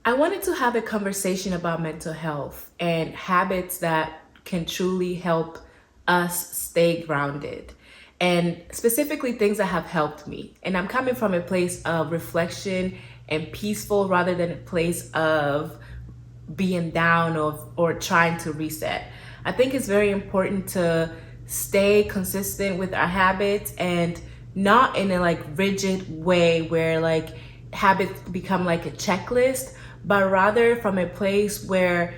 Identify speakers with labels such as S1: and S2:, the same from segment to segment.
S1: I wanted to have a conversation about mental health and habits that can truly help us stay grounded, and specifically things that have helped me. And I'm coming from a place of reflection and peaceful rather than a place of being down or trying to reset. I think it's very important to stay consistent with our habits and not in a like rigid way where like habits become like a checklist, but rather from a place where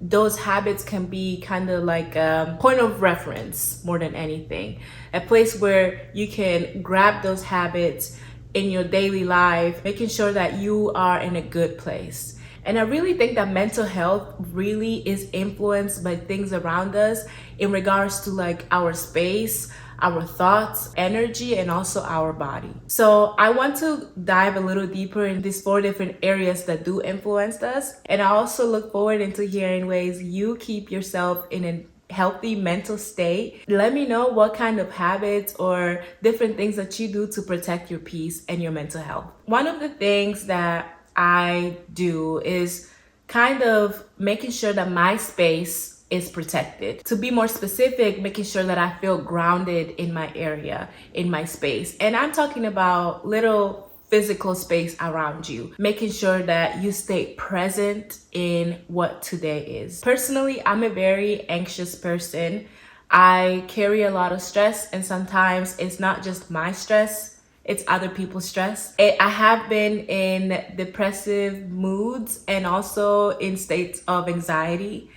S1: those habits can be kind of like a point of reference more than anything. A place where you can grab those habits in your daily life, making sure that you are in a good place. And I really think that mental health really is influenced by things around us in regards to like our space, our thoughts, energy, and also our body. So I want to dive a little deeper in these 4 different areas that do influence us. And I also look forward into hearing ways you keep yourself in a healthy mental state. Let me know what kind of habits or different things that you do to protect your peace and your mental health. One of the things that I do is kind of making sure that my space is protected. To be more specific, making sure that I feel grounded in my area, in my space. And I'm talking about little physical space around you, making sure that you stay present in what today is. Personally, I'm a very anxious person. I carry a lot of stress, and sometimes it's not just my stress, it's other people's stress. I have been in depressive moods and also in states of anxiety.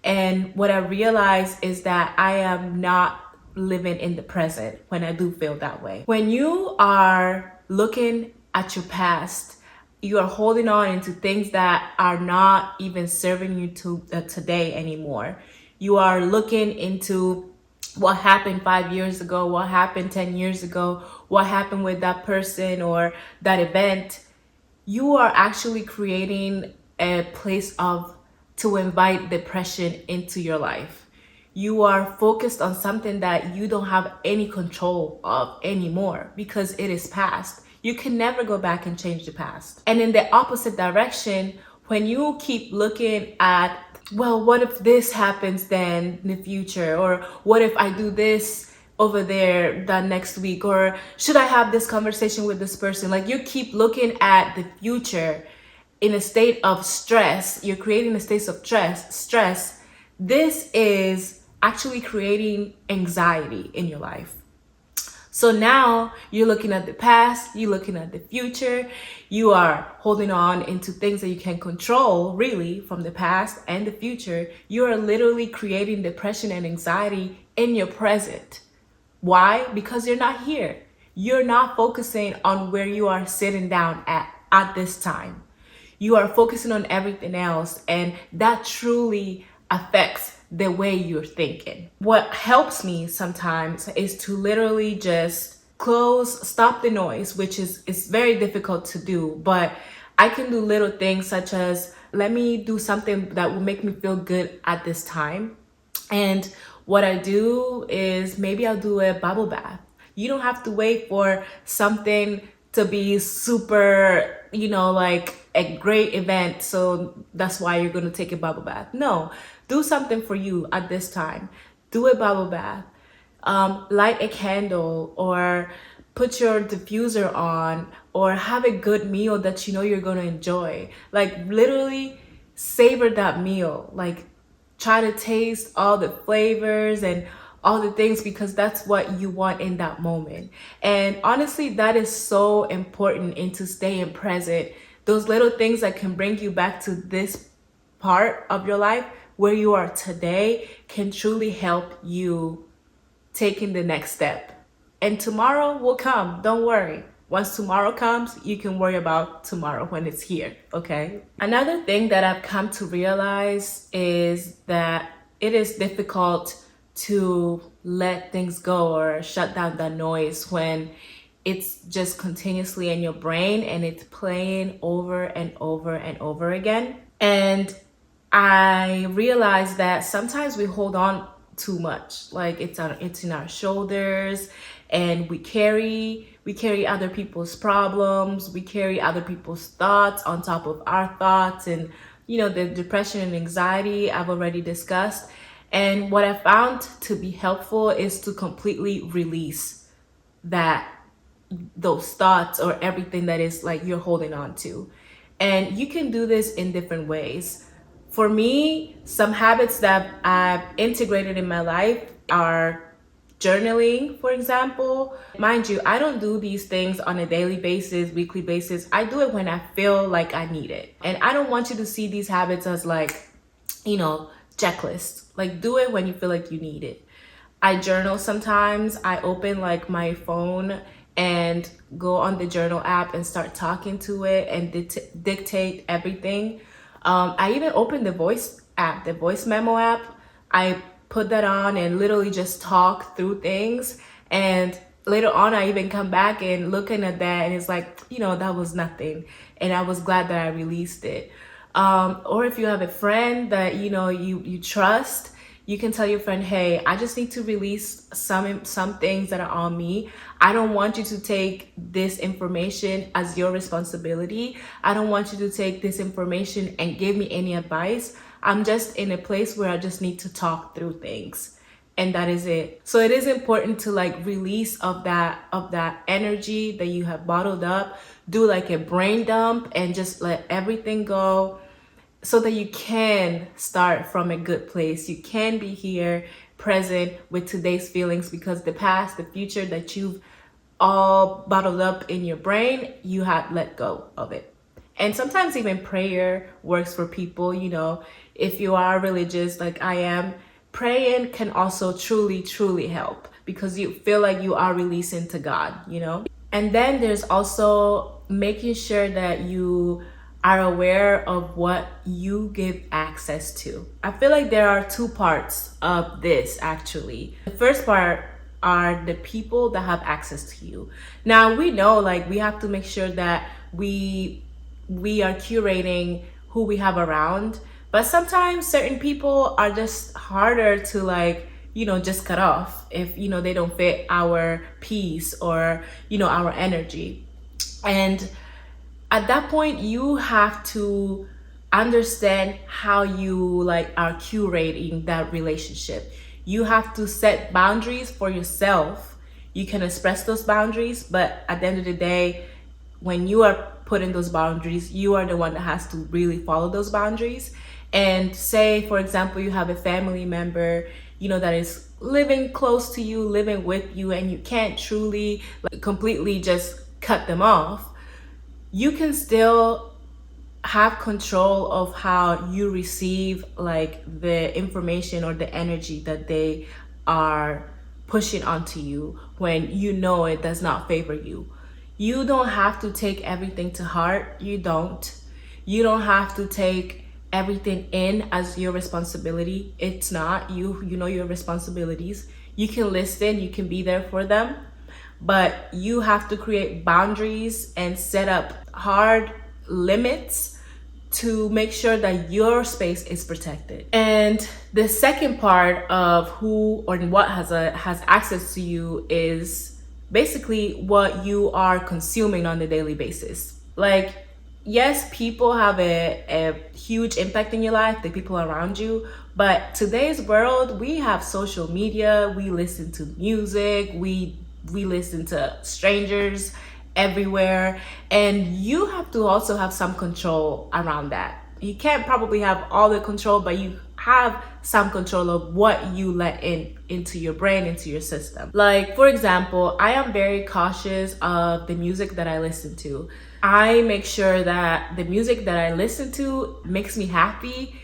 S1: And what I realized is that I am not living in the present when I do feel that way. When you are looking at your past, you are holding on into things that are not even serving you to today anymore. You are looking into what happened 5 years ago, what happened 10 years ago, what happened with that person or that event. You are actually creating a place of to invite depression into your life. You are focused on something that you don't have any control of anymore because it is past. You can never go back and change the past. And in the opposite direction, when you keep looking at, well, what if this happens then in the future? Or what if I do this over there that next week? Or should I have this conversation with this person? Like you keep looking at the future in a state of stress. You're creating a state of stress. This is actually creating anxiety in your life. So now you're looking at the past, you're looking at the future, you are holding on into things that you can control really from the past and the future. You are literally creating depression and anxiety in your present. Why? Because you're not here. You're not focusing on where you are sitting down at this time. You are focusing on everything else, and that truly affects the way you're thinking. What helps me sometimes is to literally just stop the noise, which is very difficult to do, but I can do little things such as let me do something that will make me feel good at this time. And what I do is maybe I'll do a bubble bath. You don't have to wait for something to be super, like a great event. So that's why you're going to take a bubble bath. No, do something for you at this time. Do a bubble bath. Light a candle or put your diffuser on or have a good meal that you know you're going to enjoy. Like literally savor that meal. Like try to taste all the flavors and all the things because that's what you want in that moment. And honestly, that is so important into staying present. Those little things that can bring you back to this part of your life where you are today can truly help you taking the next step. And tomorrow will come. Don't worry. Once tomorrow comes, you can worry about tomorrow when it's here, okay? Another thing that I've come to realize is that it is difficult to let things go or shut down that noise when it's just continuously in your brain and it's playing over and over and over again. And I realized that sometimes we hold on too much. Like it's in our shoulders, and we carry other people's problems, we carry other people's thoughts on top of our thoughts, and the depression and anxiety I've already discussed. And what I found to be helpful is to completely release that those thoughts or everything that is like you're holding on to. And you can do this in different ways. For me, some habits that I've integrated in my life are journaling, for example. Mind you, I don't do these things on a daily basis, weekly basis. I do it when I feel like I need it. And I don't want you to see these habits as like, checklists. Like, do it when you feel like you need it. I journal sometimes. I open like my phone and go on the journal app and start talking to it and dictate everything. I even open the voice app, the voice memo app. I put that on and literally just talk through things. And later on, I even come back and looking at that, and it's like, that was nothing. And I was glad that I released it. Or if you have a friend that you trust, you can tell your friend, hey, I just need to release some things that are on me. I don't want you to take this information as your responsibility. I don't want you to take this information and give me any advice. I'm just in a place where I just need to talk through things. And that is it. So it is important to like release of that energy that you have bottled up. Do like a brain dump and just let everything go, so that you can start from a good place. You can be here present with today's feelings, because the past, the future that you've all bottled up in your brain, you have let go of it. And sometimes even prayer works for people. If you are religious like I am, praying can also truly, truly help, because you feel like you are releasing to God. And then there's also making sure that you are aware of what you give access to. I feel like there are two parts of this actually. The first part are the people that have access to you. Now we know like we have to make sure that we are curating who we have around, but sometimes certain people are just harder to like just cut off if they don't fit our peace or our energy. And at that point, you have to understand how you like are curating that relationship. You have to set boundaries for yourself. You can express those boundaries, but at the end of the day, when you are putting those boundaries, you are the one that has to really follow those boundaries. And say, for example, you have a family member, that is living close to you, living with you, and you can't truly like completely just cut them off. You can still have control of how you receive like the information or the energy that they are pushing onto you when it does not favor you. You don't have to take everything to heart. You don't have to take everything in as your responsibility. It's not. You know your responsibilities. You can listen, you can be there for them, but you have to create boundaries and set up hard limits to make sure that your space is protected. And the second part of who or what has access to you is basically what you are consuming on a daily basis. Like, yes, people have a huge impact in your life, the people around you, but today's world, we have social media, we listen to music, we listen to strangers everywhere, and you have to also have some control around that. You can't probably have all the control, but you have some control of what you let into your brain, into your system. Like, for example, I am very cautious of the music that I listen to. I make sure that the music that I listen to makes me happy.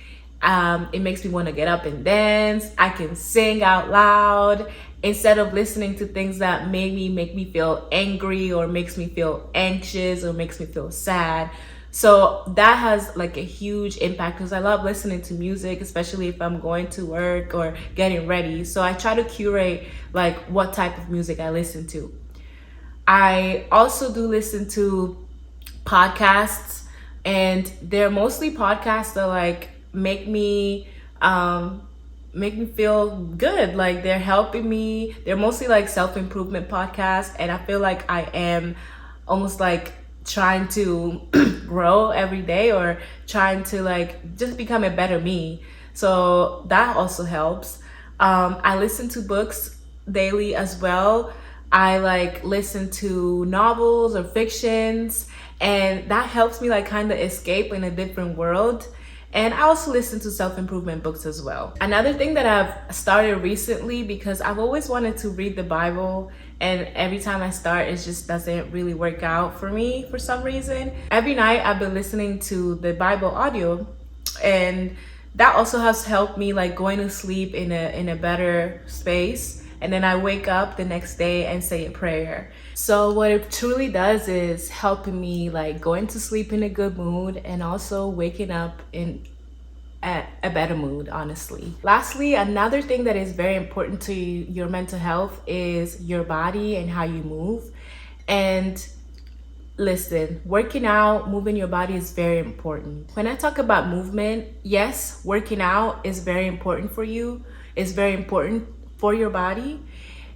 S1: It makes me want to get up and dance. I can sing out loud instead of listening to things that make me feel angry or makes me feel anxious or makes me feel sad. So that has like a huge impact, because I love listening to music, especially if I'm going to work or getting ready. So I try to curate like what type of music I listen to. I also do listen to podcasts, and they're mostly podcasts that like make me make me feel good. Like they're helping me. They're mostly like self-improvement podcasts, and I feel like I am almost like trying to grow every day, or trying to like just become a better me. So that also helps. I listen to books daily as well. I like listen to novels or fictions, and that helps me like kind of escape in a different world. And I also listen to self-improvement books as well. Another thing that I've started recently, because I've always wanted to read the Bible, and every time I start, it just doesn't really work out for me for some reason. Every night I've been listening to the Bible audio, and that also has helped me like going to sleep in a better space, and then I wake up the next day and say a prayer. So what it truly does is helping me like going to sleep in a good mood, and also waking up in a better mood, honestly. Lastly, another thing that is very important to your mental health is your body and how you move. And listen, working out, moving your body is very important. When I talk about movement, yes, working out is very important for you. It's very important for your body.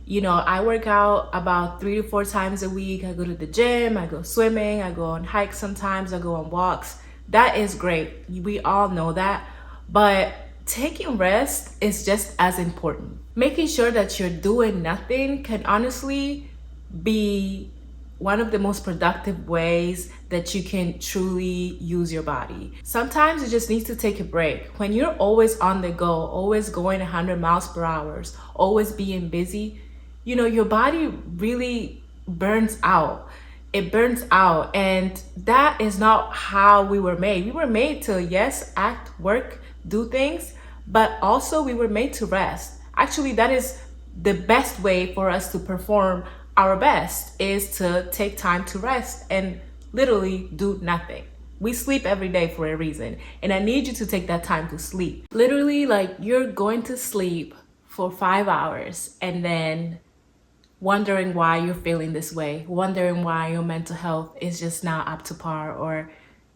S1: You know, I work out about 3 to 4 times a week. I go to the gym, I go swimming, I go on hikes sometimes, I go on walks. That is great. We all know that. But taking rest is just as important. Making sure that you're doing nothing can honestly be one of the most productive ways that you can truly use your body. Sometimes you just need to take a break. When you're always on the go, always going 100 miles per hour, always being busy, you know, your body really burns out. It burns out, and that is not how we were made. We were made to, yes, act, work, do things, but also we were made to rest. Actually, that is the best way for us to perform our best, is to take time to rest and literally do nothing. We sleep every day for a reason, and I need you to take that time to sleep. Literally, like you're going to sleep for 5 hours and then wondering why you're feeling this way, wondering why your mental health is just not up to par, or,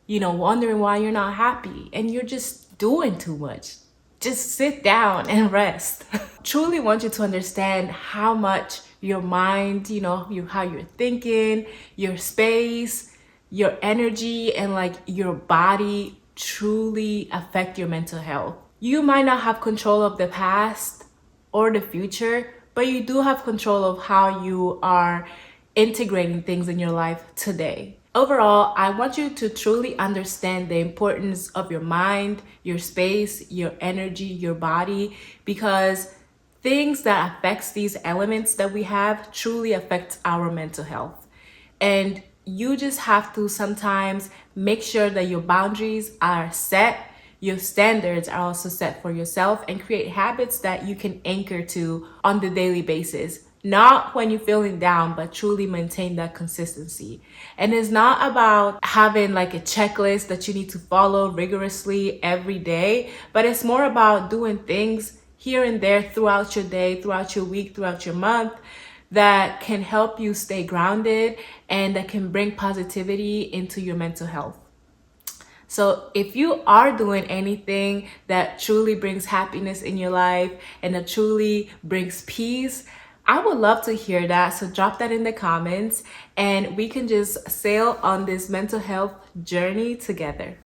S1: you know, wondering why you're not happy and you're just doing too much. Just sit down and rest. Truly want you to understand how much your mind, you know, how you're thinking, your space, your energy, and like your body truly affect your mental health. You might not have control of the past or the future, but you do have control of how you are integrating things in your life today. Overall, I want you to truly understand the importance of your mind, your space, your energy, your body, because things that affects these elements that we have truly affects our mental health. And you just have to sometimes make sure that your boundaries are set, your standards are also set for yourself, and create habits that you can anchor to on the daily basis. Not when you're feeling down, but truly maintain that consistency. And it's not about having like a checklist that you need to follow rigorously every day, but it's more about doing things here and there throughout your day, throughout your week, throughout your month, that can help you stay grounded and that can bring positivity into your mental health. So if you are doing anything that truly brings happiness in your life and that truly brings peace, I would love to hear that. So drop that in the comments and we can just sail on this mental health journey together.